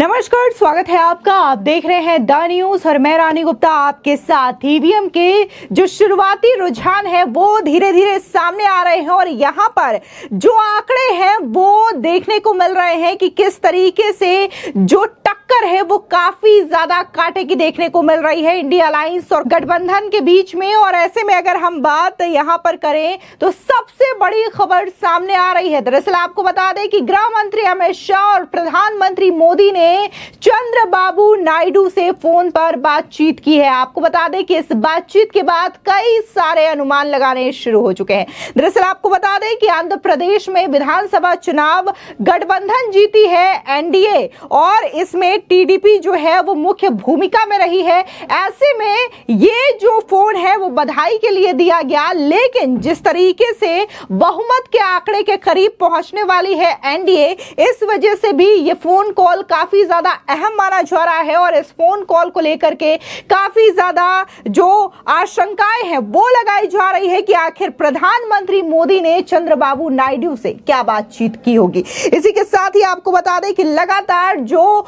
नमस्कार, स्वागत है आपका। आप देख रहे हैं द न्यूज और मैं रानी गुप्ता आपके साथ। ईवीएम के जो शुरुआती रुझान है वो धीरे धीरे सामने आ रहे हैं और यहाँ पर जो आंकड़े हैं वो देखने को मिल रहे हैं कि किस तरीके से जो टक्कर है वो काफी ज्यादा कांटे की देखने को मिल रही है इंडिया अलायंस और गठबंधन के बीच में। और ऐसे में अगर हम बात यहाँ पर करें तो सबसे बड़ी खबर सामने आ रही है। दरअसल आपको बता दें कि गृह मंत्री अमित शाह और प्रधानमंत्री मोदी ने चंद्रबाबू नायडू से फोन पर बातचीत की है। आपको बता दें कि इस बातचीत के बाद कई सारे अनुमान लगाने शुरू हो चुके हैं। दरअसल आपको बता दें कि आंध्र प्रदेश में विधानसभा चुनाव गठबंधन जीती है एनडीए और इसमें टीडीपी जो है वो मुख्य भूमिका में रही है। ऐसे में ये जो फोन है वो बधाई के लिए दिया गया, लेकिन जिस तरीके से बहुमत के आंकड़े के करीब पहुंचने वाली है एनडीए, इस वजह से भी ये फोन कॉल काफी ज्यादा अहम माना जा रहा है और इस फोन कॉल को लेकर के काफी ज्यादा जो आशंकाएं हैं वो लगाई जा रही है कि आखिर प्रधानमंत्री मोदी ने चंद्रबाबू नायडू से क्या बातचीत की होगी। इसी के साथ ही आपको बता दें कि लगातार जो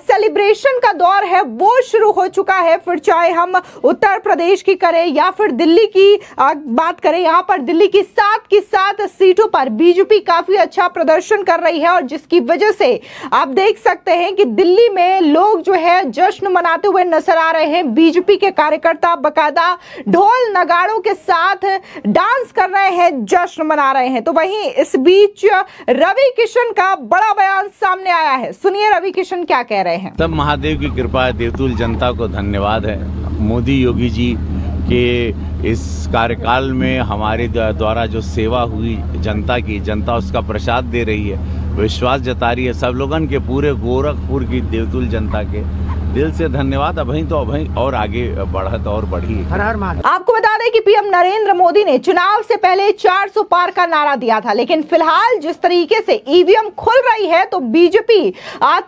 सेलिब्रेशन का दौर है वो शुरू हो चुका है। फिर चाहे हम उत्तर प्रदेश की करें या फिर दिल्ली की बात करें, यहाँ पर दिल्ली की 7 की 7 सीटों पर बीजेपी काफी अच्छा प्रदर्शन कर रही है और जिसकी वजह से आप देख सकते हैं कि दिल्ली में लोग जो है जश्न मनाते हुए नजर आ रहे हैं। बीजेपी के कार्यकर्ता बकायदा ढोल नगाड़ों के साथ डांस कर रहे हैं, जश्न मना रहे हैं। तो वहीं इस बीच रवि किशन का बड़ा बयान सामने आया है। सुनिए रवि किशन क्या कह रहे हैं। तब महादेव की कृपा है, देवतुल जनता को धन्यवाद है। मोदी योगी जी के इस कार्यकाल में हमारे द्वारा जो सेवा हुई जनता की, जनता उसका प्रसाद दे रही है, विश्वास जता रही है। सब लोगन के पूरे गोरखपुर की देवतुल जनता के दिल से धन्यवाद। अभी तो अभी और आगे बढ़त और बढ़ी। आपको बता दें कि पीएम नरेंद्र मोदी ने चुनाव से पहले 400 पार का नारा दिया था, लेकिन फिलहाल जिस तरीके से ईवीएम खुल रही है तो बीजेपी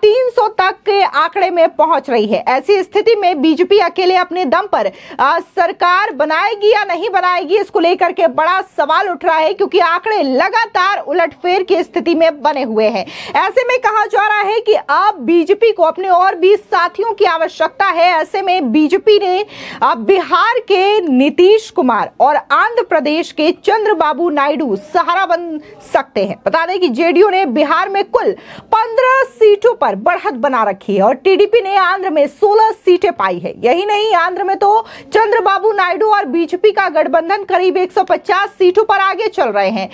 300 तक के आंकड़े में पहुंच रही है। ऐसी स्थिति में बीजेपी अकेले अपने दम पर सरकार बनाएगी या नहीं बनाएगी, इसको लेकर के बड़ा सवाल उठ रहा है, क्योंकि आंकड़े लगातार उलटफेर की स्थिति में बने हुए हैं। ऐसे में कहा जा रहा है कि अब बीजेपी को अपने और भी साथियों की आवश्यकता है। ऐसे में बीजेपी ने बिहार के नीतीश कुमार और आंध्र प्रदेश के चंद्रबाबू नायडू सहारा बन सकते हैं। बता दें कि जेडीयू ने बिहार में कुल 15 सीटों पर बढ़त बना रखी है और टीडीपी ने आंध्र में 16 सीटें पाई है। यही नहीं, आंध्र में तो चंद्रबाबू नायडू और बीजेपी का गठबंधन करीब 150 सीटों पर आगे चल रहे हैं।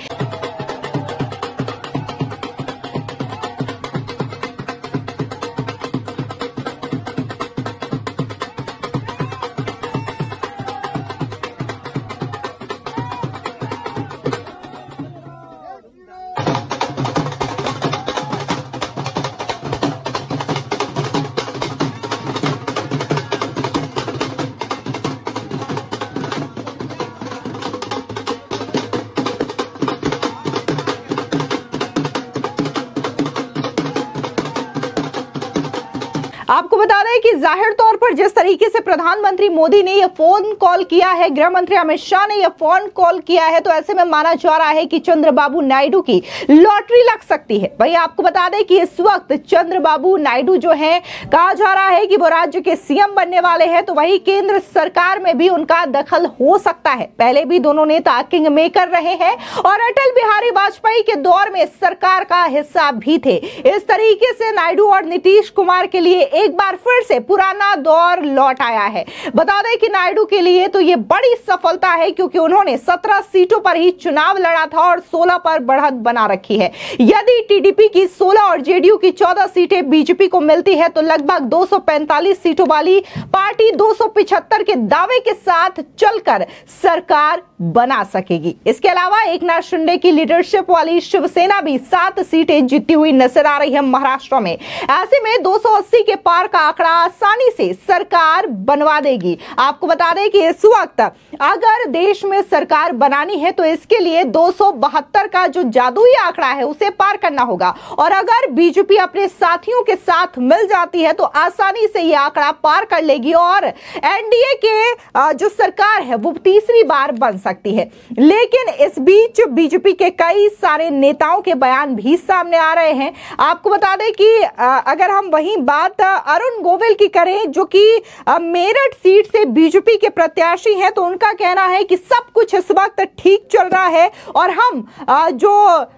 आपको बता दें कि जाहिर तौर पर जिस तरीके से प्रधानमंत्री मोदी ने यह फोन कॉल किया है, गृह मंत्री अमित शाह ने यह फोन कॉल किया है, तो ऐसे में माना जा रहा है कि चंद्रबाबू नायडू की लॉटरी लग सकती है। वहीं आपको बता दें कि इस वक्त चंद्रबाबू नायडू जो है, कहा जा रहा है कि वो राज्य के सीएम बनने वाले हैं, तो वहीं केंद्र सरकार में भी उनका दखल हो सकता है। पहले भी दोनों नेता किंग मेकर रहे हैं और अटल बिहारी वाजपेयी के दौर में सरकार का हिस्सा भी थे। इस तरीके से नायडू और नीतीश कुमार के लिए एक बार फिर से पुराना दौर लौट आया है। बता दें कि नायडू के लिए तो ये बड़ी सफलता है, क्योंकि उन्होंने 17 सीटों पर ही चुनाव लड़ा था और 16 पर बढ़त बना रखी है। यदि टीडीपी की 16 और जेडीयू की 14 सीटें बीजेपी को मिलती है तो लगभग 245 सीटों वाली पार्टी 275 के दावे के साथ चलकर सरकार बना सकेगी। इसके अलावा एकनाथ शिंदे की लीडरशिप वाली शिवसेना भी 7 सीटें जीती हुई नजर आ रही है महाराष्ट्र में। ऐसे में 280 के पार का आंकड़ा आसानी से सरकार बनवा देगी। आपको बता दें कि इस वक्त अगर देश में सरकार बनानी है तो इसके लिए 272 का जो जादुई आंकड़ा है उसे पार करना होगा, और अगर बीजेपी अपने साथियों के साथ मिल जाती है तो आसानी से यह आंकड़ा पार कर लेगी और एनडीए के जो सरकार है वो तीसरी बार बन सकती है। लेकिन इस बीच बीजेपी के कई सारे नेताओं के बयान भी सामने आ रहे हैं। आपको बता दें कि अगर हम वहीं बात अरुण गोविल की करें जो कि मेरठ सीट से बीजेपी के प्रत्याशी हैं, तो उनका कहना है कि सब कुछ इस वक्त ठीक चल रहा है और हम जो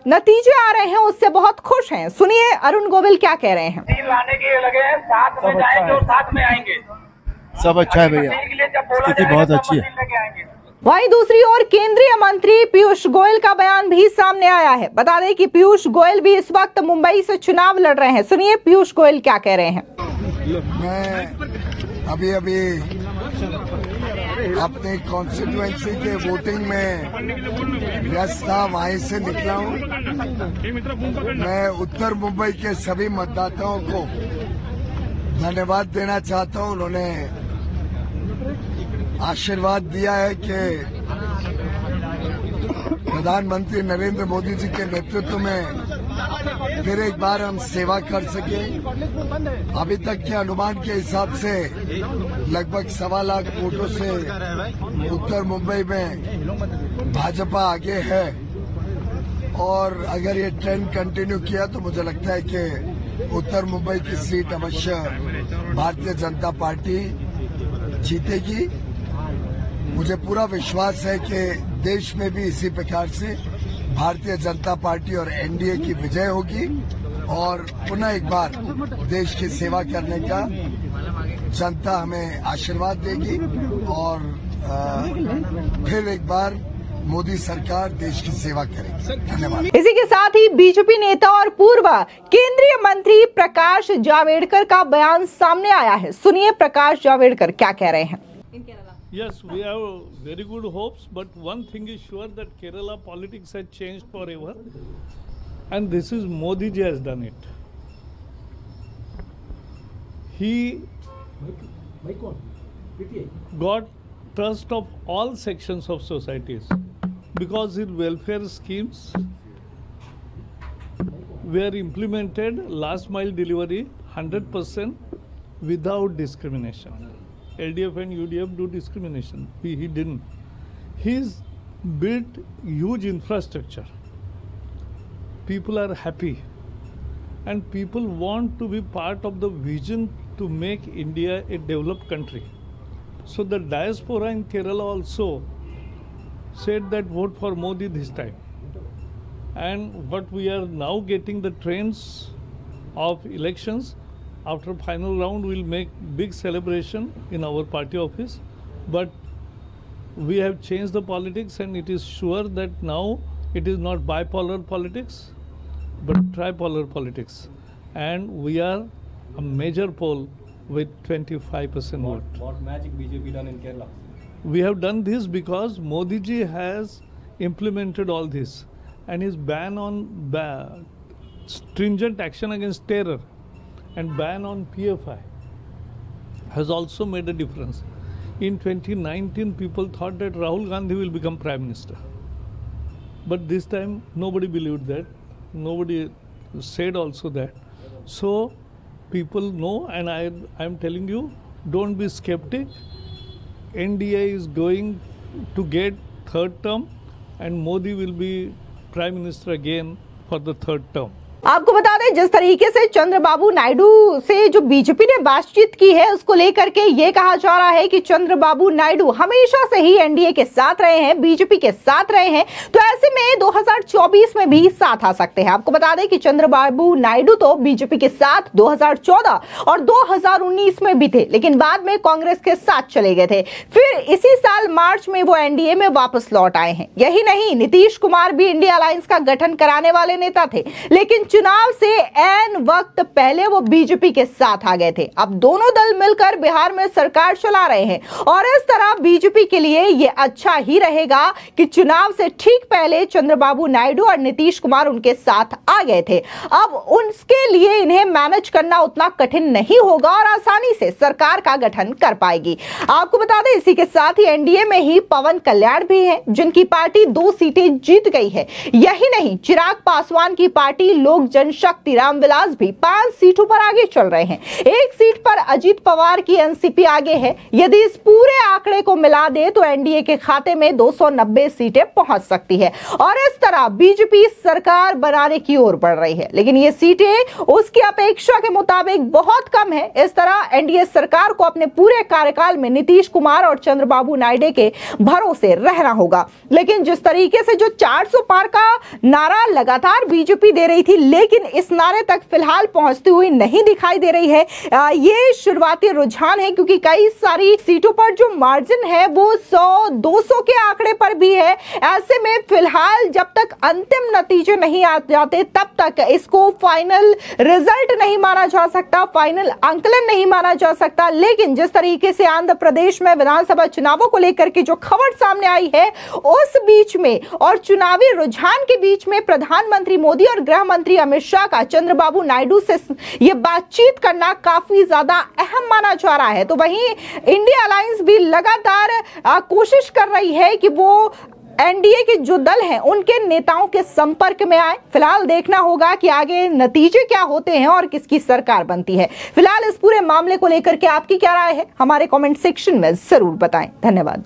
नतीजे आ रहे हैं उससे बहुत खुश हैं। सुनिए अरुण गोविल क्या कह रहे हैं। लाने के लगे हैं, साथ में जाएंगे और साथ में आएंगे। सब अच्छा है भैया, स्थिति बहुत अच्छी है। वहीं दूसरी ओर केंद्रीय मंत्री पीयूष गोयल का बयान भी सामने आया है। बता दें कि पीयूष गोयल भी इस वक्त मुंबई से चुनाव लड़ रहे हैं। सुनिए पीयूष गोयल क्या कह रहे हैं। मैं अभी अपने कॉन्स्टिट्यूएंसी के वोटिंग में व्यस्त था, वहीं से निकला हूं। मैं उत्तर मुंबई के सभी मतदाताओं को धन्यवाद देना चाहता हूं। उन्होंने आशीर्वाद दिया है कि प्रधानमंत्री नरेंद्र मोदी जी के नेतृत्व में फिर एक बार हम सेवा कर सके। अभी तक के अनुमान के हिसाब से लगभग 1.25 लाख वोटों से उत्तर मुंबई में भाजपा आगे है, और अगर ये ट्रेंड कंटिन्यू किया तो मुझे लगता है कि उत्तर मुंबई की सीट अवश्य भारतीय जनता पार्टी जीतेगी। मुझे पूरा विश्वास है कि देश में भी इसी प्रकार से भारतीय जनता पार्टी और एनडीए की विजय होगी और पुनः एक बार देश की सेवा करने का जनता हमें आशीर्वाद देगी और फिर एक बार मोदी सरकार देश की सेवा करेगी। धन्यवाद। इसी के साथ ही बीजेपी नेता और पूर्व केंद्रीय मंत्री प्रकाश जावड़ेकर का बयान सामने आया है। सुनिए प्रकाश जावड़ेकर क्या कह रहे हैं। Yes, we have very good hopes, but one thing is sure that Kerala politics has changed forever, and this is Modi ji has done it. He got trust of all sections of societies because his welfare schemes were implemented, last mile delivery 100% without discrimination. LDF and UDF do discrimination. He didn't. He's built huge infrastructure. People are happy and people want to be part of the vision to make India a developed country. So the diaspora in Kerala also said that vote for Modi this time. And what we are now getting the trends of elections. After final round, we'll make big celebration in our party office. But we have changed the politics, and it is sure that now it is not bipolar politics, but tripolar politics. And we are a major poll with 25% vote. What magic BJP done in Kerala? We have done this because Modi ji has implemented all this, and his ban on stringent action against terror and ban on PFI has also made a difference. In 2019, people thought that Rahul Gandhi will become Prime Minister. But this time, nobody believed that. Nobody said also that. So, people know, and I am telling you, don't be skeptic. NDA is going to get third term, and Modi will be Prime Minister again for the third term. आपको बता दें जिस तरीके से चंद्रबाबू नायडू से जो BJP ने बातचीत की है उसको लेकर के ये कहा जा रहा है कि चंद्रबाबू नायडू हमेशा से ही एनडीए के साथ रहे हैं, बीजेपी के साथ रहे हैं, तो ऐसे में 2024 में भी साथ आ सकते हैं। आपको बता दें कि चंद्रबाबू नायडू तो बीजेपी के साथ 2014 और 2019 में भी थे, लेकिन बाद में कांग्रेस के साथ चले गए थे। फिर इसी साल मार्च में वो एनडीए में वापस लौट आए हैं। यही नहीं, नीतीश कुमार भी इंडिया अलायंस का गठन कराने वाले नेता थे, लेकिन चुनाव से ऐन वक्त पहले वो बीजेपी के साथ आ गए थे। अब दोनों दल मिलकर बिहार में सरकार चला रहे हैं और इस तरह बीजेपी के लिए यह अच्छा ही रहेगा कि चुनाव से ठीक पहले चंद्रबाबू नायडू और नीतीश कुमार उनके साथ आ गए थे। अब उसके लिए इन्हें मैनेज करना उतना कठिन नहीं होगा और आसानी से सरकार का गठन कर पाएगी। आपको बता दें, इसी के साथ ही एनडीए में ही पवन कल्याण भी है, जिनकी पार्टी 2 सीटें जीत गई है। यही नहीं, चिराग पासवान की पार्टी लोक जनशक्ति रामविलास भी 5 सीटों पर आगे चल रहे हैं। 1 सीट पर अजीत पवार की एनसीपी आगे है। यदि इस पूरे आंकड़े को मिला दे तो एनडीए के खाते में 290 सीटें पहुंच सकती है और इस तरह बीजेपी सरकार बनाने की ओर बढ़ रही है। लेकिन ये सीटें उसकी अपेक्षा के मुताबिक बहुत कम है। इस तरह एनडीए सरकार को अपने पूरे कार्यकाल में नीतीश कुमार और चंद्रबाबू नायडू के भरोसे रहना होगा। लेकिन जिस तरीके से जो 400 पार का नारा लगातार बीजेपी दे रही थी, लेकिन इस नारे तक फिलहाल पहुंचती हुई नहीं दिखाई दे रही है। ये शुरुआती रुझान है, क्योंकि कई सारी सीटों पर जो मार्जिन है वो 100-200 के आंकड़े पर भी है। ऐसे में फिलहाल जब तक अंतिम नतीजे नहीं आ जाते तब तक इसको फाइनल रिजल्ट नहीं माना जा सकता, फाइनल आंकलन नहीं माना जा सकता। लेकिन जिस तरीके से आंध्र प्रदेश में विधानसभा चुनावों को लेकर के जो खबर सामने आई है, उस बीच में और चुनावी रुझान के बीच में प्रधानमंत्री मोदी और गृह मंत्री अमित शाह का चंद्रबाबू नायडू से यह बातचीत करना काफी ज्यादा अहम माना जा रहा है। तो वहीं इंडिया अलायंस भी लगातार कोशिश कर रही है कि वो एनडीए के जो दल हैं उनके नेताओं के संपर्क में आए। फिलहाल देखना होगा कि आगे नतीजे क्या होते हैं और किसकी सरकार बनती है। फिलहाल इस पूरे मामले को लेकर के आपकी क्या राय है, हमारे कमेंट सेक्शन में जरूर बताएं। धन्यवाद।